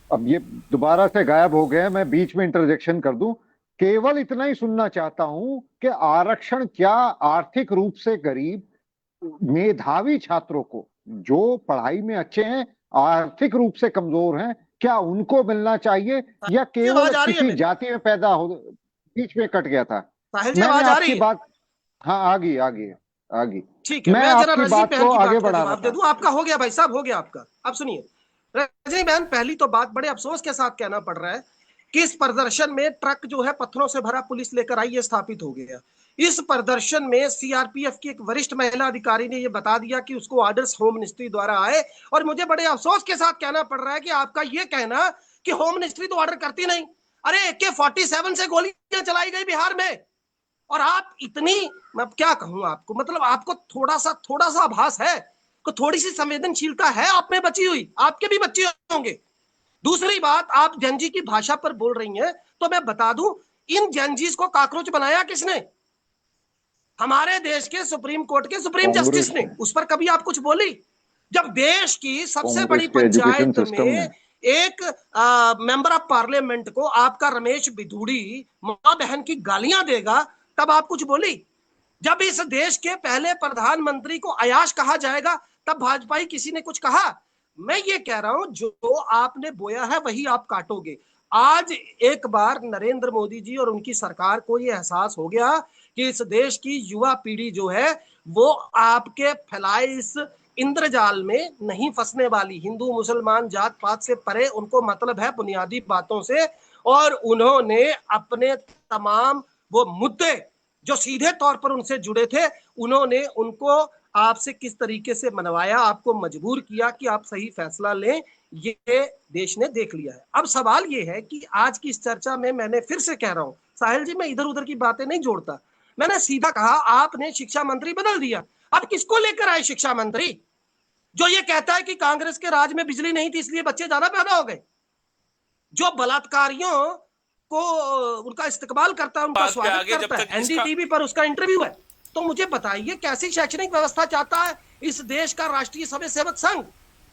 अब ये दोबारा से गायब हो गए, मैं बीच में इंटरजेक्शन कर दूं। केवल इतना ही सुनना चाहता हूं कि आरक्षण क्या आर्थिक रूप से गरीब मेधावी छात्रों को, जो पढ़ाई में अच्छे हैं, आर्थिक रूप से कमजोर हैं, क्या उनको मिलना चाहिए, या केवल किसी जाति में पैदा हो? बीच में कट गया था। मैंने आपकी बात, हाँ आ गई। ठीक है, मैं जरा रजनी बहन की बात का जवाब दे दूं। आपका हो गया भाई साहब, हो गया आपका। अब सुनिए रजनी बहन, पहली तो बात बड़े अफसोस के साथ कहना पड़ रहा है कि इस प्रदर्शन में ट्रक जो है पत्थरों से भरा पुलिस लेकर आई, ये स्थापित हो गया। इस प्रदर्शन में सीआरपीएफ की एक वरिष्ठ महिला अधिकारी ने यह बता दिया कि उसको ऑर्डर्स होम मिनिस्ट्री द्वारा आए। और मुझे बड़े अफसोस के साथ कहना पड़ रहा है कि आपका यह कहना कि होम मिनिस्ट्री तो ऑर्डर करती नहीं। अरे AK-47 से गोलियां चलाई गई बिहार में, और आप इतनी, मैं क्या कहूं आपको, मतलब आपको थोड़ा सा आभास है कि थोड़ी सी संवेदनशीलता है आप में बची हुई, आपके भी बच्चे होंगे। दूसरी बात, आप जंजी की भाषा पर बोल रही हैं, तो मैं बता दूं, इन जंजीज को कॉकरोच बनाया किसने? हमारे देश के सुप्रीम कोर्ट के सुप्रीम जस्टिस ने। उस पर कभी आप कुछ बोली? जब देश की सबसे बड़ी पंचायत में एक मेंबर ऑफ पार्लियामेंट को आपका रमेश बिधूड़ी मां बहन की गालियां देगा, तब आप कुछ बोली? जब इस देश के पहले प्रधानमंत्री को अयाश कहा जाएगा, तब भाजपाई किसी ने कुछ कहा? मैं ये कह रहा हूं, जो आपने बोया है वही आप काटोगे। आज एक बार नरेंद्र मोदी जी और उनकी सरकार को यह एहसास हो गया कि इस देश की युवा पीढ़ी जो है वो आपके फैलाए इस इंद्रजाल में नहीं फंसने वाली। हिंदू मुसलमान जात पात से परे उनको मतलब है बुनियादी बातों से, और उन्होंने अपने तमाम वो मुद्दे जो सीधे तौर पर उनसे जुड़े थे, उन्होंने उनको आपसे किस तरीके से मनवाया, आपको मजबूर किया कि आप सही फैसला लें, ये देश ने देख लिया है। अब सवाल ये है कि आज की इस चर्चा में मैंने फिर से कह रहा हूं, साहिल जी, मैं इधर उधर की बातें नहीं जोड़ता, मैंने सीधा कहा आपने शिक्षा मंत्री बदल दिया। अब किसको लेकर आए शिक्षा मंत्री जो ये कहता है कि कांग्रेस के राज में बिजली नहीं थी इसलिए बच्चे ज्यादा पैदा हो गए? जो बलात्कारियों को उनका इस्तेमाल करता है, उनका स्वागत करता है, NDTV पर उसका इंटरव्यू है। तो मुझे बताइए कैसी शैक्षणिक व्यवस्था चाहता है इस देश का राष्ट्रीय स्वयं सेवक संघ?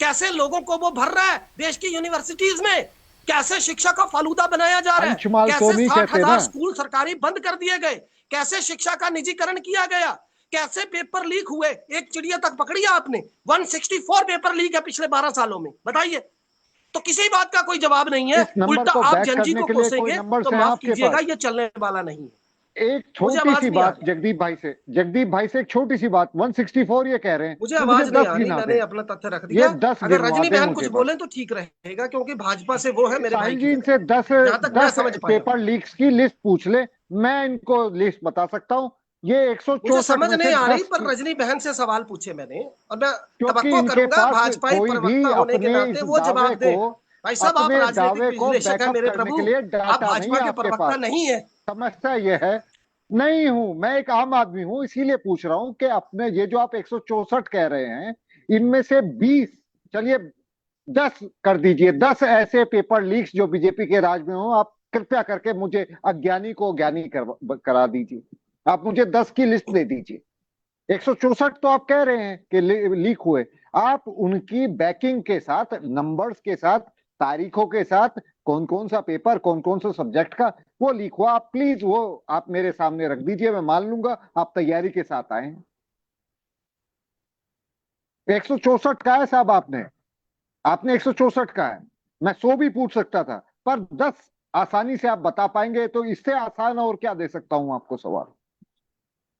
कैसे लोगों को वो भर रहा है देश की यूनिवर्सिटीज में? कैसे शिक्षा का फालूदा बनाया जा रहा है? कैसे 60,000 स्कूल सरकारी बंद कर दिए गए? कैसे शिक्षा का निजीकरण किया गया? कैसे पेपर लीक हुए? एक चिड़िया तक पकड़ी आपने? 164 पेपर लीक है पिछले 12 सालों में, बताइए। तो किसी बात का कोई जवाब नहीं है, उल्टा आप जंजी को कोसेंगे तो माफ कीजिएगा, ये चलने वाला नहीं है। एक छोटी सी बात जगदीप भाई से एक छोटी सी बात, 164 ये कह रहे हैं, मुझे आवाज नहीं आ रही, मैंने अपना तथ्य रख दिया। अगर रजनी बहन कुछ बोले तो ठीक रहेगा, क्योंकि भाजपा से वो है मेरे भाई जी। इनसे 10 पेपर लीक्स की लिस्ट पूछ ले, मैं इनको लिस्ट बता सकता हूँ। ये 164 समझ नहीं आ रही, पर रजनी बहन से सवाल पूछे मैंने, और मैं तवक्को करूंगा भाजपा प्रवक्ता होने के नाते वो जवाब दे। भाई साहब, आप राजनीतिक विश्लेषक है मेरे प्रभु, आप भाजपा के प्रवक्ता नहीं है। समस्या ये है, नहीं हूं, मैं एक आम आदमी हूं, इसीलिए पूछ रहा हूं कि अपने ये जो आप 164 कह रहे हैं, इनमें से 20, चलिए 10 कर दीजिए, 10 ऐसे पेपर लीक्स जो बीजेपी के राज में हो, आप कृपया करके मुझे अज्ञानी को ज्ञानी करा दीजिए। आप मुझे 10 की लिस्ट दे दीजिए। 164 तो आप कह रहे हैं कि लीक हुए, आप उनकी बैकिंग के साथ, नंबर्स के साथ, तारीखों के साथ, कौन कौन सा पेपर, कौन कौन सा सब्जेक्ट का वो लीक हुआ, आप प्लीज वो आप मेरे सामने रख दीजिए, मैं मान लूंगा आप तैयारी के साथ आए हैं। 164 का है साहब, आपने 164 का है, मैं 100 भी पूछ सकता था, पर 10 आसानी से आप बता पाएंगे, तो इससे आसान और क्या दे सकता हूं आपको सवाल?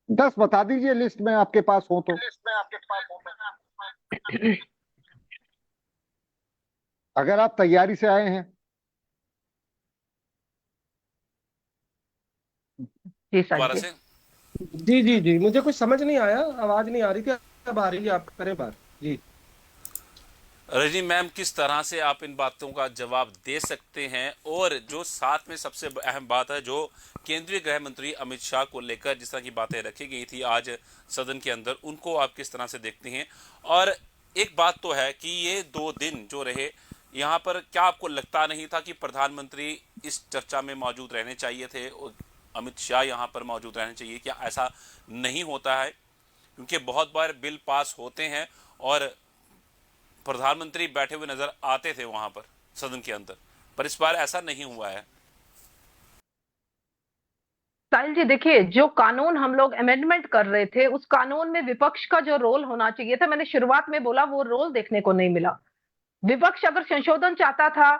10 बता दीजिए लिस्ट में आपके पास हो तो। अगर आप तैयारी से आए हैं। जी जी जी, मुझे कुछ समझ नहीं आया, आवाज नहीं आ रही थी, अब आ रही है, आप करें बात जी। रजनी मैम, किस तरह से आप इन बातों का जवाब दे सकते हैं? और जो साथ में सबसे अहम बात है, जो केंद्रीय गृह मंत्री अमित शाह को लेकर जिस तरह की बातें रखी गई थी आज सदन के अंदर, उनको आप किस तरह से देखते हैं? और एक बात तो है कि ये 2 दिन जो रहे यहाँ पर, क्या आपको लगता नहीं था कि प्रधानमंत्री इस चर्चा में मौजूद रहने चाहिए थे, अमित शाह यहाँ पर मौजूद रहने चाहिए? क्या ऐसा नहीं होता है? क्योंकि बहुत बार बिल पास होते हैं और प्रधानमंत्री बैठे हुए नजर आते थे वहां पर सदन के अंदर, पर इस बार ऐसा नहीं हुआ है। साहिल जी, देखिए, जो कानून हम लोग अमेंडमेंट कर रहे थे, उस कानून में विपक्ष का जो रोल होना चाहिए था, मैंने शुरुआत में बोला, वो रोल देखने को नहीं मिला। विपक्ष अगर संशोधन चाहता था,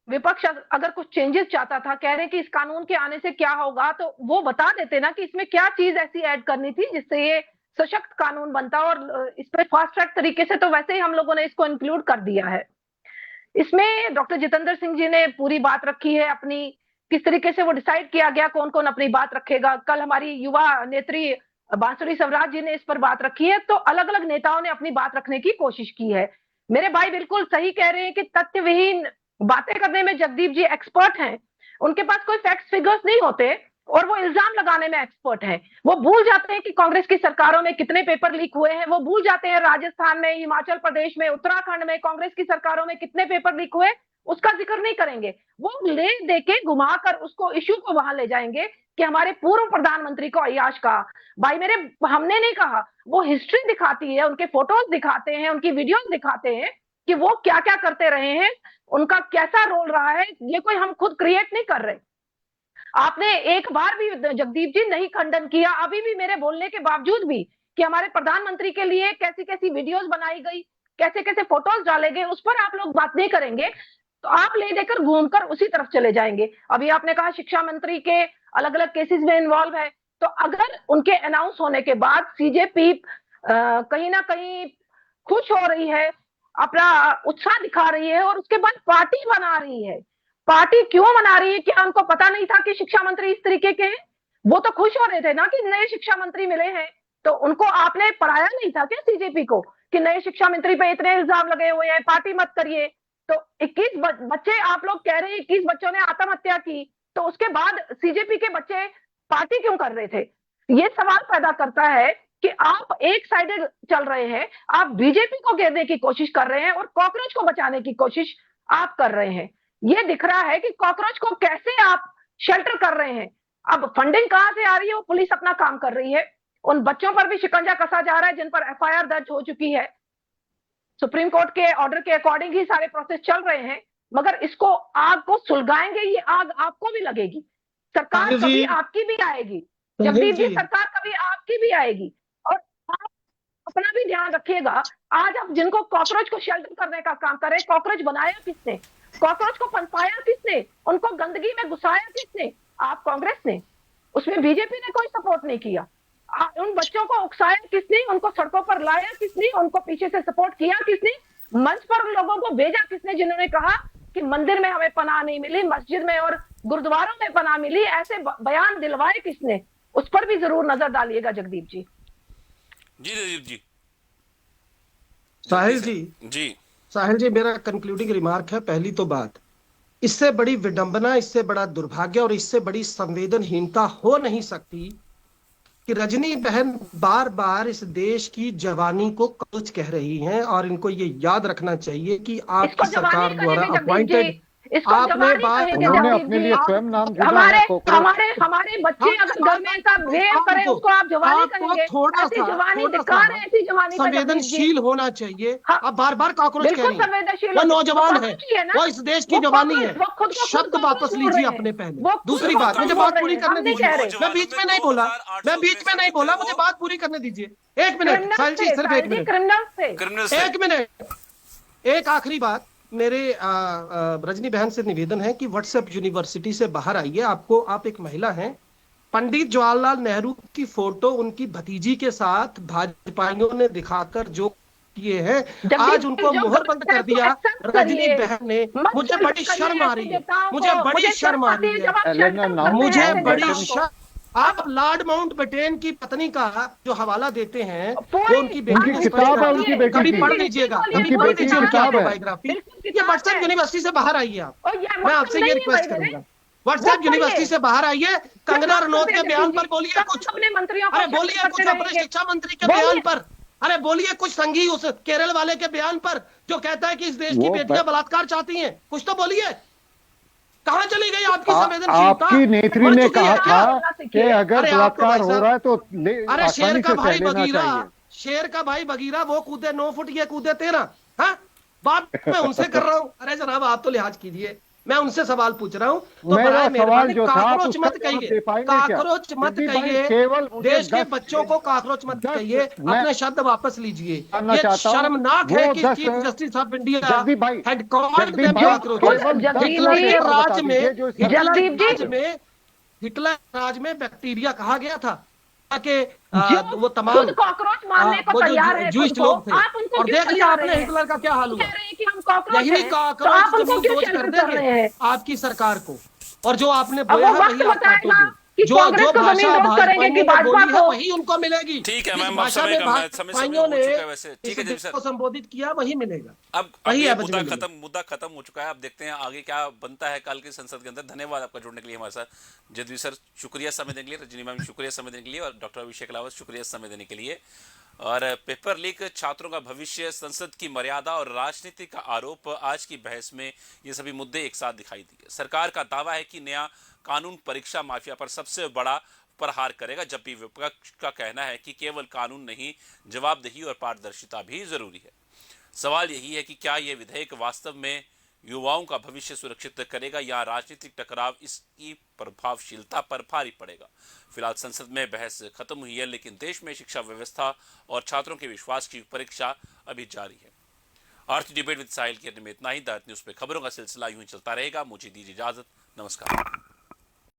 विपक्ष अगर कुछ चेंजेस चाहता था, कह रहे कि इस कानून के आने से क्या होगा, तो वो बता देते ना कि इसमें क्या चीज ऐसी ऐड करनी थी जिससे ये सशक्त कानून बनता। और इस पे फास्ट ट्रैक तरीके से तो वैसे ही हम लोगों ने इसको इंक्लूड कर दिया है। इसमें डॉक्टर जितेंद्र सिंह जी ने पूरी बात रखी है अपनी, किस तरीके से वो डिसाइड किया गया कौन कौन अपनी बात रखेगा। कल हमारी युवा नेत्री बांसुरी स्वराज जी ने इस पर बात रखी है, तो अलग अलग नेताओं ने अपनी बात रखने की कोशिश की है। मेरे भाई बिल्कुल सही कह रहे हैं कि तथ्यविहीन बातें करने में जगदीप जी एक्सपर्ट हैं। उनके पास कोई फैक्ट्स फिगर्स नहीं होते और वो इल्जाम लगाने में एक्सपर्ट हैं। वो भूल जाते हैं कि कांग्रेस की सरकारों में कितने पेपर लीक हुए हैं, वो भूल जाते हैं राजस्थान में, हिमाचल प्रदेश में, उत्तराखंड में कांग्रेस की सरकारों में कितने पेपर लीक हुए, उसका जिक्र नहीं करेंगे। वो ले दे के घुमाकर उसको इश्यू को वहां ले जाएंगे कि हमारे पूर्व प्रधानमंत्री को अय्याश कहा। भाई मेरे, हमने नहीं कहा, वो हिस्ट्री दिखाती है, उनके फोटोज दिखाते हैं, उनकी वीडियोस दिखाते हैं कि वो क्या क्या करते रहे हैं, उनका कैसा रोल रहा है। ये कोई हम खुद क्रिएट नहीं कर रहे। आपने एक बार भी जगदीप जी नहीं खंडन किया, अभी भी मेरे बोलने के बावजूद भी, कि हमारे प्रधानमंत्री के लिए कैसी कैसी वीडियोस बनाई गई, कैसे कैसे फोटोज डाले गए, उस पर आप लोग बात नहीं करेंगे, तो आप ले देकर घूमकर उसी तरफ चले जाएंगे। अभी आपने कहा शिक्षा मंत्री के अलग अलग केसेस में इन्वॉल्व है, तो अगर उनके अनाउंस होने के बाद सीजेपी कहीं ना कहीं खुश हो रही है, अपना उत्साह दिखा रही है और उसके बाद पार्टी बना रही है, पार्टी क्यों मना रही है? क्या उनको पता नहीं था कि शिक्षा मंत्री इस तरीके के हैं? वो तो खुश हो रहे थे ना कि नए शिक्षा मंत्री मिले हैं, तो उनको आपने पढ़ाया नहीं था क्या सीजेपी को कि नए शिक्षा मंत्री पे इतने इल्जाम लगे हुए हैं, पार्टी मत करिए? तो 21 बच्चे आप लोग कह रहे हैं 21 बच्चों ने आत्महत्या की, तो उसके बाद सीजेपी के बच्चे पार्टी क्यों कर रहे थे? ये सवाल पैदा करता है कि आप एक साइडेड चल रहे हैं, आप बीजेपी को घेरने की कोशिश कर रहे हैं और कॉकरोच को बचाने की कोशिश आप कर रहे हैं। ये दिख रहा है कि कॉकरोच को कैसे आप शेल्टर कर रहे हैं। अब फंडिंग कहां से आ रही है? वो पुलिस अपना काम कर रही है, उन बच्चों पर भी शिकंजा कसा जा रहा है जिन पर एफआईआर दर्ज हो चुकी है। सुप्रीम कोर्ट के ऑर्डर के अकॉर्डिंग ही सारे प्रोसेस चल रहे हैं, मगर इसको आग को सुलगाएंगे, ये आग आपको भी लगेगी। सरकार कभी आपकी भी आएगी, जगदीप जी, सरकार कभी आपकी भी आएगी। और आप अपना भी ध्यान रखिएगा। आज आप जिनको कॉकरोच को शेल्टर करने का काम कर रहे हैं, कॉकरोच बनाया किसने? कॉकरोच को पनपाया किसने? उनको गंदगी में घुसाया किसने? आप कांग्रेस ने। उसमें बीजेपी ने कोई सपोर्ट नहीं किया। उन बच्चों को उकसाया किसने? उनको सड़कों पर लाया किसने? उनको पीछे से सपोर्ट किया किसने? मंच पर लोगों को भेजा किसने जिन्होंने कहा कि मंदिर में हमें पनाह नहीं मिली, मस्जिद में और गुरुद्वारों में पनाह मिली? ऐसे बयान दिलवाए किसने? उस पर भी जरूर नजर डालिएगा जगदीप जी। जी जगदीप जी। साहिल जी, जी साहिल जी, मेरा कंक्लूडिंग रिमार्क है। पहली तो बात, इससे बड़ी विडंबना, इससे बड़ा दुर्भाग्य और इससे बड़ी संवेदनहीनता हो नहीं सकती कि रजनी बहन बार बार इस देश की जवानी को कोच कह रही हैं। और इनको ये याद रखना चाहिए कि आपकी सरकार द्वारा अपॉइंटेड, आपने बात, उन्होंने अपने लिए स्वयं नाम जुड़ा हमारे है कॉकरोच। हमारे बच्चे अगर घर में ऐसा बिहेव करें, उसको आप जवानी कहेंगे? थोड़ा ऐसी सा जवानी दिखार है, ऐसी जवानी का संवेदनशील होना चाहिए। हाँ, आप बार बार कॉकरोच कह बिल्कुल रही हैं। संवेदनशील, वो नौजवान है, कॉकरोच ही है ना? वो इस देश की वो जवानी है। कॉकरोच, वो खुद को शब्द खुद वापस बोल लीजिए रहे हैं। अपने पहले। वो खुद दूसरी को बात, खुद मुझे बोल बात रहे पूरी हैं, करने हम नहीं दीजिए। कह रहे। मैं बीच में नहीं बोला, मैं बीच में नहीं बोला, मुझे बात पूरी करने दीजिए। एक मिनट साहिल जी, सिर्फ एक मिनट, क्रिमिनल से एक मिनट। एक आखिरी बात, मेरे रजनी बहन से निवेदन है कि व्हाट्सएप यूनिवर्सिटी से बाहर आइए। आपको, आप एक महिला हैं, पंडित जवाहरलाल नेहरू की फोटो उनकी भतीजी के साथ भाजपाइयों ने दिखाकर जो किए हैं, आज उनको मोहरबंद कर दिया रजनी बहन ने। मुझे बड़ी शर्म आ रही है, मुझे बड़ी शर्म आ रही है, मुझे बड़ी शर्म। आप लॉर्ड माउंटबेटन की पत्नी का जो हवाला देते हैं, वो उनकी बेटी उनकी किताब है, उनकी बेटी कभी की। पढ़ लीजिएगा, उनकी बेटी की किताब है। बायोग्राफी। ये व्हाट्सएप यूनिवर्सिटी से बाहर आइए आप, मैं आपसे ये रिक्वेस्ट करूंगा, व्हाट्सएप यूनिवर्सिटी से बाहर आइए। कंगना रनौत के बयान पर बोलिए कुछ, अपने मंत्रियों अरे बोलिए कुछ अपने शिक्षा मंत्री के बयान पर, अरे बोलिए कुछ संघी उस केरल वाले के बयान पर जो कहता है कि इस देश की बेटियां बलात्कार चाहती हैं। कुछ तो बोलिए, कहां चली गई आपकी संवेदनशीलता? आपकी नेत्री ने कहा था कि अगर बलात्कार हो रहा है तो अरे शेर आसानी का से भाई सह लेना बगीरा, चाहिए। शेर का भाई बगीरा, वो कूदे 9 फुट, ये कूदे 13। हाँ, बात मैं उनसे कर रहा हूं। अरे जनाब, आप तो लिहाज कीजिए, मैं उनसे सवाल पूछ रहा हूं। तो मेरा बराए सवाल मेहरबानी जो था, काकरोच उसका मत जवाब कहिए, दे पाएंगे क्या? काकरोच मत जगदीप भाई, कहिए, केवल मुझे देश के 10 बच्चों को काकरोच मत 10 कहिए, मैं अपने शब्द वापस लीजिए। जानना ये चाहता हूं, शर्मनाक वो है कि 10 chief justice of India Jagdeep भाई, हैड कॉल्ड जगदीप देम भाई, काकरोच। केवल 10 हिटलर के बता राज दीजिए में, जो हिटलर राज में बैक्टीरिया कहा गया था कि वो तमाम खुद कॉकरोच मारने को तैयार है, जूइश लोग थे। आप उनको और क्यों देख लिया समझा आपने रहे हैं? हिटलर का क्या हाल हुआ। कह रहे हैं कि हम कॉकरोच यही हैं, कॉकरोच तो आप उनको जमीन क्यों दोज शेल्टर कर कर रहे देंगे हैं? आपकी सरकार को। और जो आपने अब बोया वो है वक्त वही आप बताएगा काटोगे। कि जो कांग्रेस जो को भाषा जमीन दोस्त करेंगे भाजपाइयों कि ने भाजपा बोली है को। वही उनको मिलेगी। ठीक है जिस मैम, अब भाषा समय में का समय हो भाजपाइयों ने चुका है वैसे। इस ठीक है जी देश सर, को संबोधित किया वही मिलेगा। अब वही ये अब मुद्दा खत्म हो चुका है। अब देखते हैं आगे क्या बनता है कल की संसद के अंदर। धन्यवाद आपका जुड़ने के लिए हमारे साथ। जदवी सर शुक्रिया समय देने के लिए, रजनी मैम शुक्रिया समय देने के लिए, और डॉक्टर अभिषेक रावत शुक्रिया समय देने के लिए। और पेपर लीक, छात्रों का भविष्य, संसद की मर्यादा और राजनीति का आरोप, आज की बहस में ये सभी मुद्दे एक साथ दिखाई दिए। सरकार का दावा है कि नया कानून परीक्षा माफिया पर सबसे बड़ा प्रहार करेगा, जबकि विपक्ष का कहना है कि केवल कानून नहीं, जवाबदेही और पारदर्शिता भी जरूरी है। सवाल यही है कि क्या यह विधेयक वास्तव में युवाओं का भविष्य सुरक्षित करेगा या राजनीतिक टकराव इसकी प्रभावशीलता पर भारी पड़ेगा। फिलहाल संसद में बहस खत्म हुई है, लेकिन देश में शिक्षा व्यवस्था और छात्रों के विश्वास की परीक्षा अभी जारी है। आरती डिबेट विद साहिल के में इतना ही। द अर्थ न्यूज पे खबरों का सिलसिला यूं ही चलता रहेगा। मुझे दीजिए इजाजत, नमस्कार।